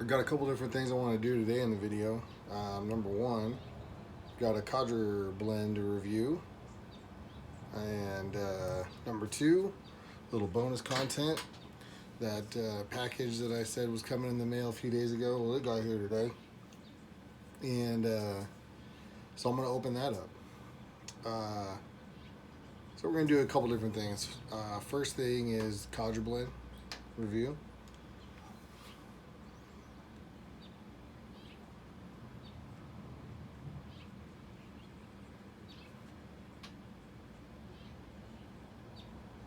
I've got a couple different things I want to do today in the video. Number one, got a Codger blend to review, and number two, little bonus content. That package that I said was coming in the mail a few days ago, well, it got here today, and so I'm gonna open that up. Uh, so we're gonna do a couple different things. First thing is Codger blend review.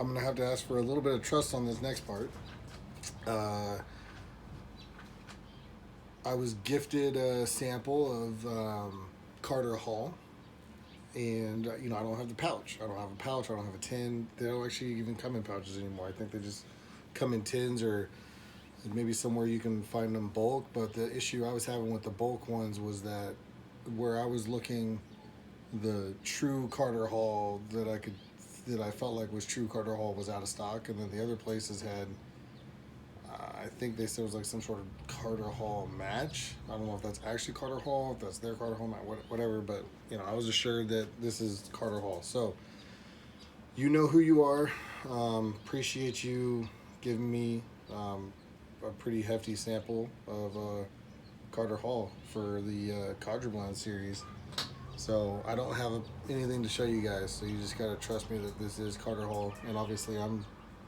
I'm gonna have to ask for a little bit of trust on this next part. Uh, I was gifted a sample of Carter Hall, and I don't have the pouch. I don't have a pouch. I don't have a tin. They don't actually even come in pouches anymore. I think they just come in tins, or maybe somewhere you can find them bulk. But the issue I was having with the bulk ones was that where I was looking, the true Carter Hall that I felt like was true Carter Hall was out of stock, and then the other places had. I think they said it was like some sort of Carter Hall match. I don't know if that's actually Carter Hall, if that's their Carter Hall match, whatever. But I was assured that this is Carter Hall. So you know who you are. Appreciate you giving me a pretty hefty sample of Carter Hall for the Codger Blend series. So I don't have anything to show you guys. So you just gotta trust me that this is Carter Hall, and obviously I'm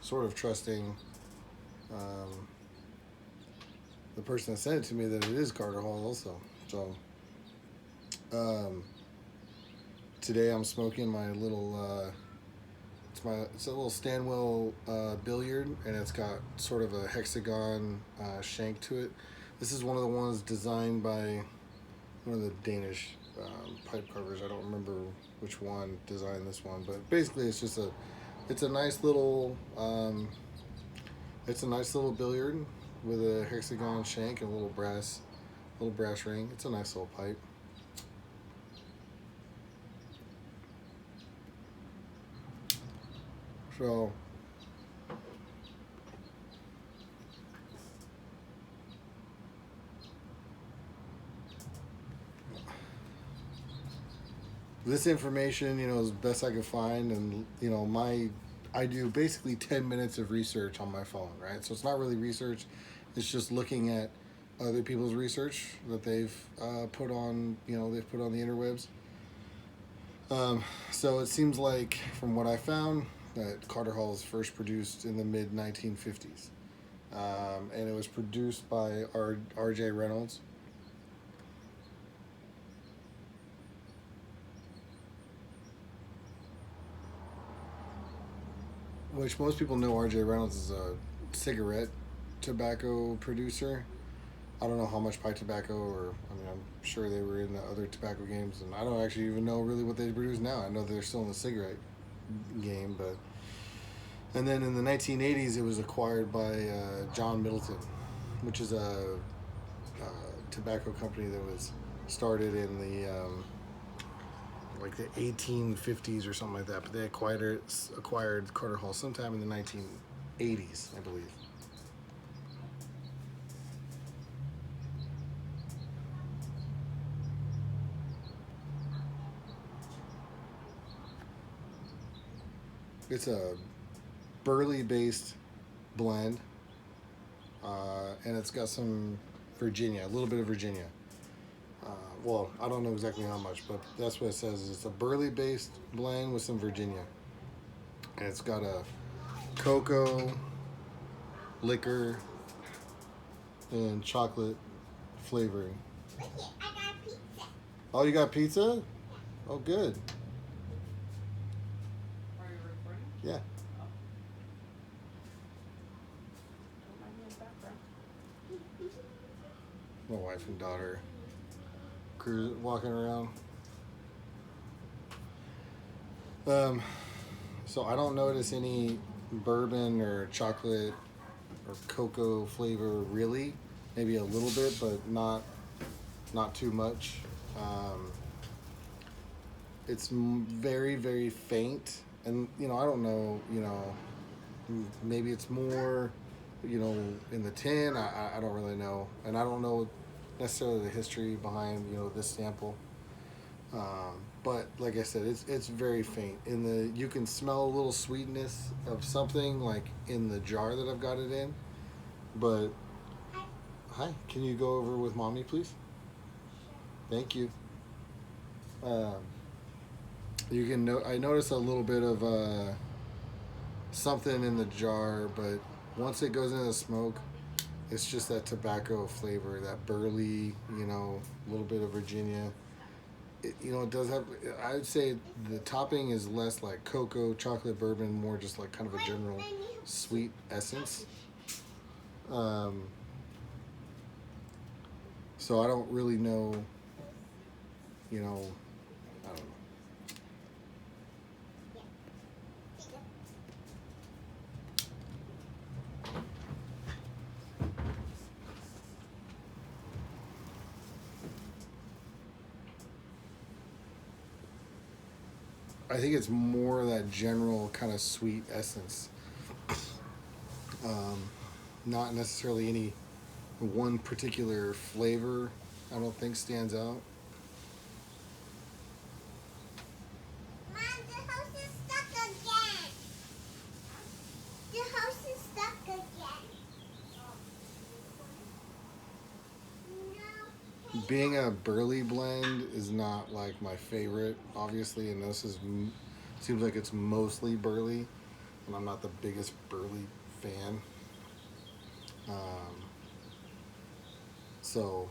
sort of trusting um, the person that sent it to me that it is Carter Hall also. So um, today I'm smoking my little. It's a little Stanwell billiard, and it's got sort of a hexagon shank to it. This is one of the ones designed by one of the Danish pipe carvers. I don't remember which one designed this one, but basically it's a nice little billiard with a hexagon shank and a little brass ring. It's a nice little pipe. So this information, is the best I could find, and I do basically 10 minutes of research on my phone, right? So it's not really research; it's just looking at other people's research that they've put on, they've put on the interwebs. So it seems like, from what I found, that Carter Hall was first produced in the mid 1950s, and it was produced by R.J. Reynolds. Which most people know R.J. Reynolds is a cigarette tobacco producer. I don't know how much pipe tobacco, or I'm sure they were in the other tobacco games, and I don't actually even know really what they produce now. I know they're still in the cigarette game, but and then in the 1980s, it was acquired by John Middleton, which is a tobacco company that was started in the like the 1850s or something like that. But they acquired Carter Hall sometime in the 1980s, I believe. It's a burley-based blend, and it's got some Virginia, a little bit of Virginia. Well, I don't know exactly how much, but that's what it says. It's a burley-based blend with some Virginia, and it's got a cocoa, liquor, and chocolate flavoring. Oh, you got pizza? Oh, good. Yeah. My wife and daughter walking around. So I don't notice any bourbon or chocolate or cocoa flavor really. Maybe a little bit, but not too much. Um, it's very, very faint, and I don't know. Maybe it's more You know, in the tin, I don't really know, and I don't know necessarily the history behind this sample. But like I said, it's very faint. In the you can smell a little sweetness of something like in the jar that I've got it in. But hi, can you go over with mommy, please? Thank you. Um, you can I notice a little bit of something in the jar, but once it goes into the smoke, it's just that tobacco flavor, that burley, a little bit of Virginia. It does have. I would say the topping is less like cocoa, chocolate, bourbon, more just like kind of a general sweet essence. Um, so I don't really know. You know, I don't know. I think it's more that general kind of sweet essence. Um, Not necessarily any one particular flavor. I don't think stands out. Mom, the house is stuck again. The house is stuck again. No. Being a burley blend is not like my favorite, obviously, and this is seems like it's mostly burley, and I'm not the biggest burley fan. Um, so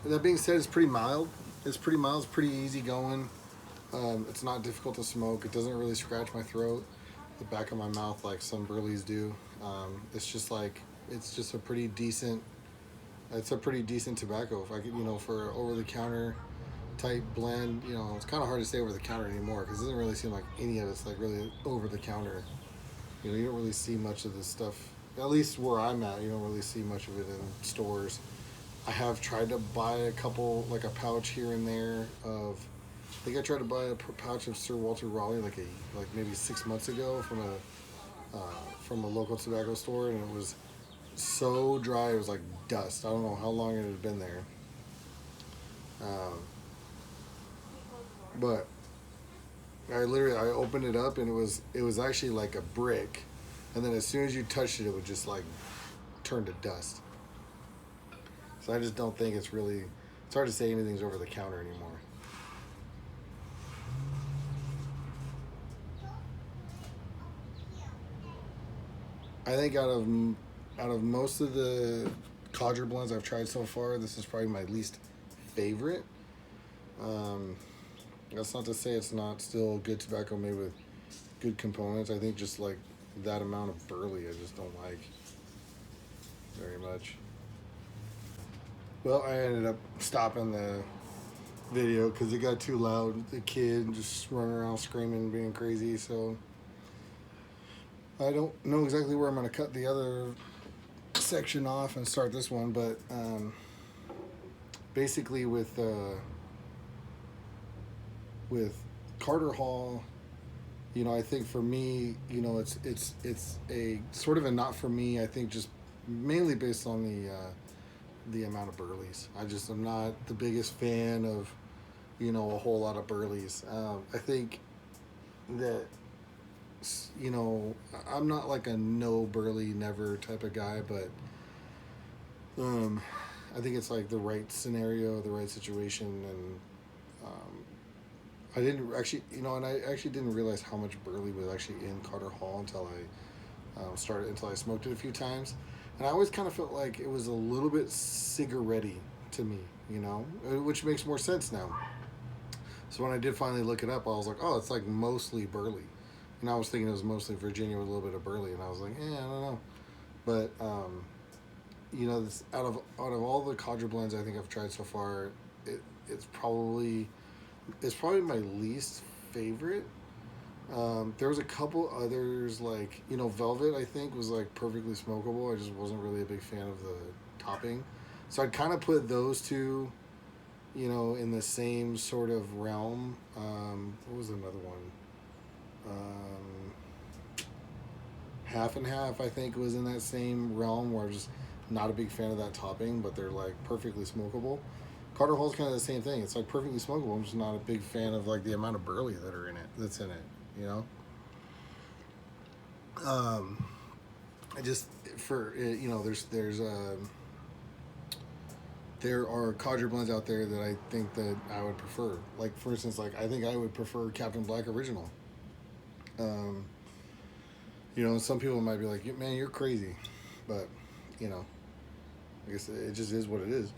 that being said, it's pretty mild. It's pretty mild. It's pretty easy going. It's not difficult to smoke. It doesn't really scratch my throat, the back of my mouth like some burleys do. It's just like it's just a pretty decent. It's a pretty decent tobacco. If I could, for over the counter type blend, it's kind of hard to say over the counter anymore because it doesn't really seem like any of it's like really over the counter. You don't really see much of this stuff. At least where I'm at, you don't really see much of it in stores. I have tried to buy a couple, like a pouch here and there of. I think I tried to buy a pouch of Sir Walter Raleigh like maybe 6 months ago from a local tobacco store, and it was so dry it was like dust. I don't know how long it had been there, um, but I opened it up and it was actually like a brick, and then as soon as you touched it, it would just like turn to dust. So I just don't think it's really. It's hard to say anything's over the counter anymore. I think out of most of the Codger blends I've tried so far, this is probably my least favorite. Um, that's not to say it's not still good tobacco made with good components. I think just like that amount of burley, I just don't like very much. Well, I ended up stopping the video because it got too loud. The kid just running around screaming, being crazy. So I don't know exactly where I'm going to cut the other section off and start this one, but basically with Carter Hall, I think for me, it's a sort of a not for me. I think just mainly based on the amount of burleys. I'm not the biggest fan of a whole lot of burleys. I think that I'm not like a no burley never type of guy, but I think it's like the right scenario, the right situation, and I didn't actually, and I actually didn't realize how much burley was actually in Carter Hall until I smoked it a few times, and I always kind of felt like it was a little bit cigarette-y to me, which makes more sense now. So when I did finally look it up, I was like, oh, it's like mostly burley. And I was thinking it was mostly Virginia with a little bit of burley, and I was like, I don't know. But this, out of all the Codger blends I think I've tried so far, it's probably my least favorite. There was a couple others like Velvet. I think was like perfectly smokable. I just wasn't really a big fan of the topping, so I'd kind of put those two you know, in the same sort of realm. What was another one? Um, Half and Half, I think, was in that same realm where I'm just not a big fan of that topping, but they're like perfectly smokable. Carter Hall's kind of the same thing. It's like perfectly smokable. I'm just not a big fan of like the amount of burley that are in it. That's in it. You know. Um, I just for you know, there are Codger blends out there that I think that I would prefer. Like for instance, like I think I would prefer Captain Black Original. Um, you know, some people might be like, "Man, you're crazy," but you know, I guess it just is what it is.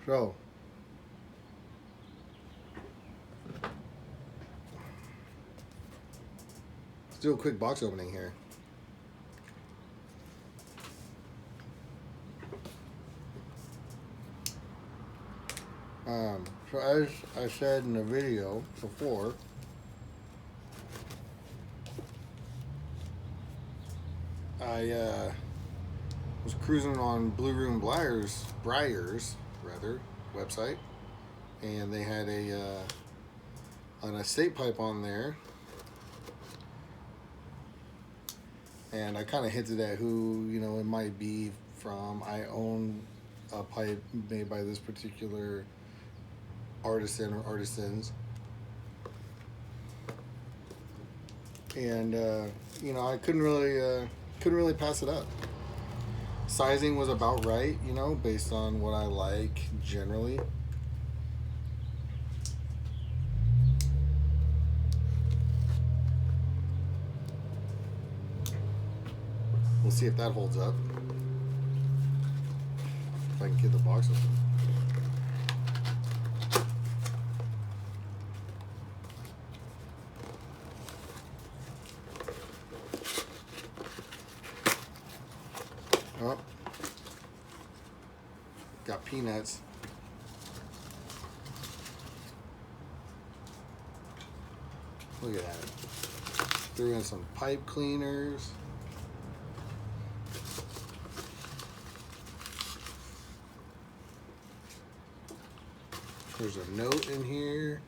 So let's do a quick box opening here. So as I said in the video before, I was cruising on Blue Room Briars rather website, and they had an estate pipe on there, and I kind of hinted at who it might be from. I own a pipe made by this particular artisan or artisans, and I couldn't really pass it up. Sizing was about right, based on what I like generally. We'll see if that holds up. If I can get the box open. Oh, got peanuts. Look at that. Threw in some pipe cleaners. There's a note in here.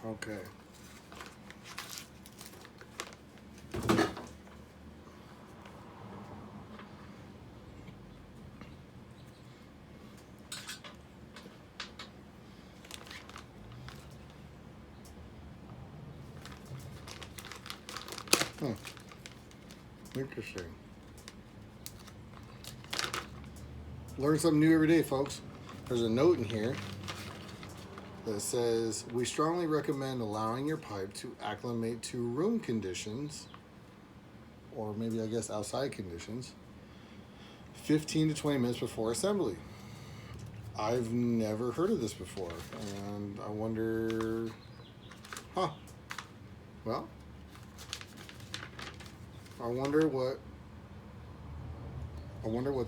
Okay. Hmm. Interesting. Learn something new every day, folks. There's a note in here that says, "We strongly recommend allowing your pipe to acclimate to room conditions, or maybe I guess outside conditions, 15 to 20 minutes before assembly." I've never heard of this before, and I wonder, huh? Well, I wonder what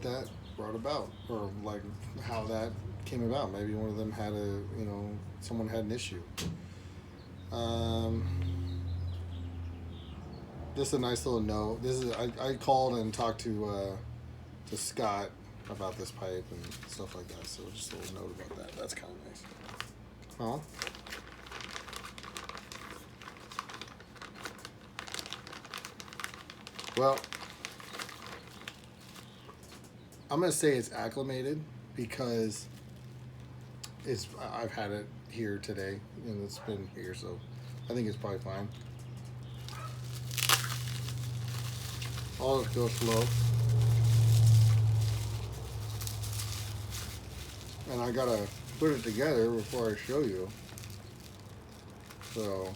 that brought about, or like how that came about. Maybe one of them had someone had an issue. Um, just a nice little note. This is I called and talked to Scott about this pipe and stuff like that. So just a little note about that. That's kind of nice. Huh? Well, I'm gonna say it's acclimated because I've had it here today and it's been here, so I think it's probably fine. I'll just go slow. And I gotta put it together before I show you. So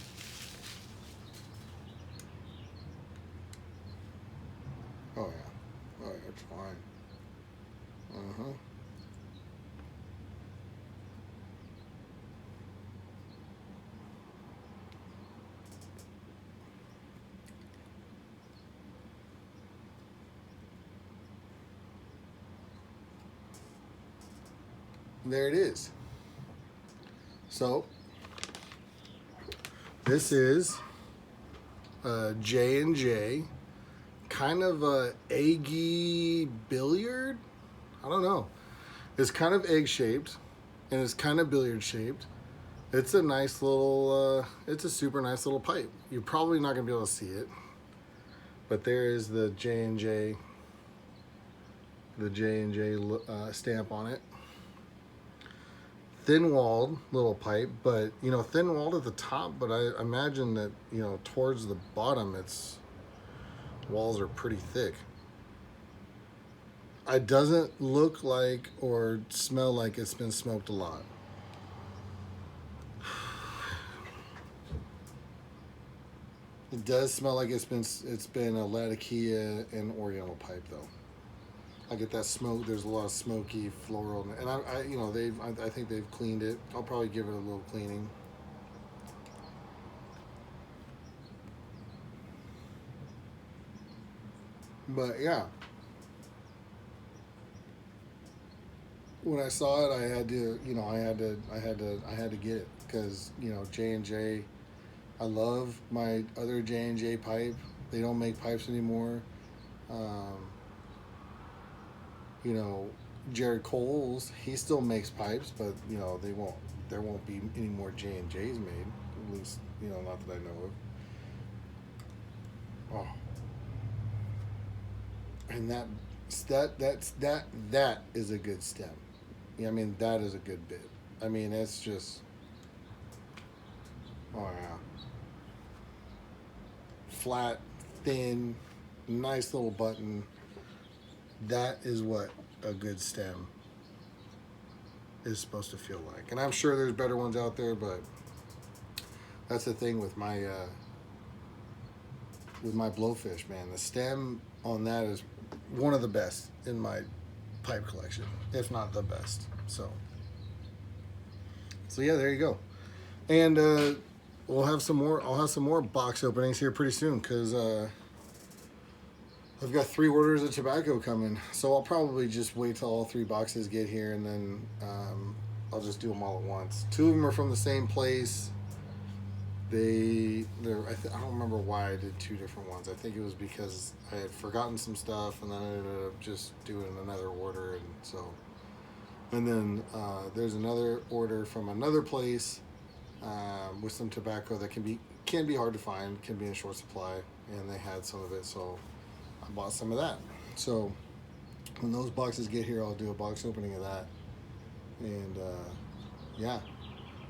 oh yeah. Oh yeah, it's fine. Uh-huh. there it is. So this is J&J, kind of a eggy billiard. I don't know. It's kind of egg shaped, and it's kind of billiard shaped. It's a nice little. It's a super nice little pipe. You're probably not gonna be able to see it, but there is the J&J. The J&J stamp on it. Thin-walled little pipe, but you know, thin-walled at the top, but I imagine that, you know, towards the bottom its walls are pretty thick. It doesn't look like or smell like it's been smoked a lot. It does smell like it's been a Latakia and Oriental pipe though. I get that smoke. There's a lot of smoky floral, and I you know, I think they've cleaned it. I'll probably give it a little cleaning. But yeah, when I saw it, I had to, you know, I had to get it because, you know, J&J. I love my other J&J pipe. They don't make pipes anymore. You know, Jared Coles, he still makes pipes, but you know, there won't be any more J&Js made, at least, you know, not that I know of. Oh, and that is a good stem. Yeah, I mean, that is a good bit. I mean, it's just, oh yeah, flat, thin, nice little button. That is what a good stem is supposed to feel like. And I'm sure there's better ones out there, but that's the thing with my blowfish, man. The stem on that is one of the best in my pipe collection, if not the best. So yeah, there you go. And we'll have some more. I'll have some more box openings here pretty soon because I've got 3 orders of tobacco coming, so I'll probably just wait till all 3 boxes get here, and then I'll just do them all at once. 2 of them are from the same place. I don't remember why I did 2 different ones. I think it was because I had forgotten some stuff, and then I ended up just doing another order, and then there's another order from another place with some tobacco that can be hard to find, can be in short supply, and they had some of it, so I bought some of that. So when those boxes get here, I'll do a box opening of that, and yeah,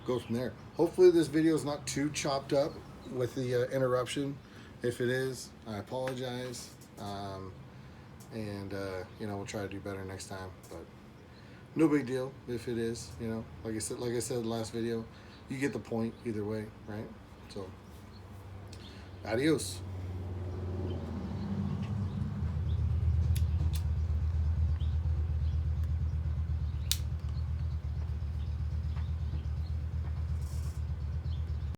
go from there. Hopefully this video is not too chopped up with the interruption. If it is, I apologize, and you know, we'll try to do better next time, but no big deal if it is. You know, like I said in the last video, you get the point either way, right? So adios.